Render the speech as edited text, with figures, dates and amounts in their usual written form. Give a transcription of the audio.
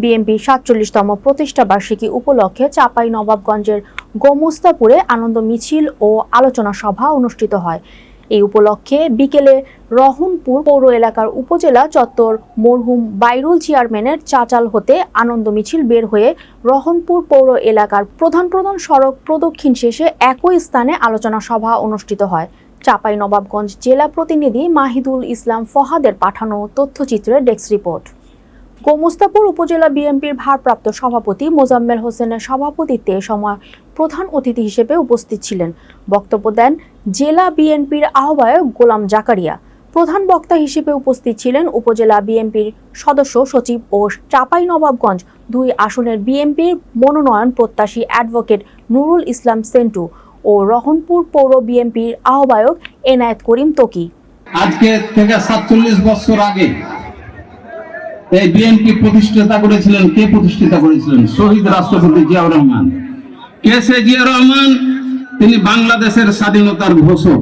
বিএনপির ৪৭তম প্রতিষ্ঠা বার্ষিকী উপলক্ষে চাঁপাইনবাবগঞ্জের গোমস্তাপুরে আনন্দ মিছিল ও আলোচনা সভা অনুষ্ঠিত হয়। এই উপলক্ষে বিকেলে রহনপুর পৌর এলাকার উপজেলা চত্বর মরহুম বাইরুল চেয়ারম্যানের চাচাল হতে আনন্দ মিছিল বের হয়ে রহনপুর পৌর এলাকার প্রধান সড়ক প্রদক্ষিণ শেষে একই স্থানে আলোচনা সভা অনুষ্ঠিত হয়। চাঁপাইনবাবগঞ্জ জেলা প্রতিনিধি মাহিদুল ইসলাম ফহাদের পাঠানো তথ্যচিত্রের ডেস্ক রিপোর্ট। গোমস্তাপুর উপজেলা বিএনপির ভারপ্রাপ্ত সভাপতি মোজাম্মেল হোসেনের সভাপতিত্বে এ সময় প্রধান অতিথি হিসেবে উপস্থিত ছিলেন। বক্তব্য দেন জেলা বিএনপির আহ্বায়ক গোলাম জাকারিয়া। প্রধান বক্তা হিসেবে উপস্থিত ছিলেন উপজেলা বিএনপির সদস্য সচিব ও চাঁপাইনবাবগঞ্জ ২ আসনের বিএনপির মনোনয়ন প্রত্যাশী অ্যাডভোকেট নুরুল ইসলাম সেন্টু ও রহনপুর পৌর বিএনপির আহ্বায়ক এনায়েত করিম তকি। আজকে থেকে ৪৭ বছর আগে এই বিএনপি প্রতিষ্ঠাতা করেছিলেন। কে প্রতিষ্ঠাতা করেছিলেন? শহীদ রাষ্ট্রপতি জিয়াউর রহমান। কে সে জিয়াউর রহমান? তিনি বাংলাদেশের স্বাধীনতার ঘোষক।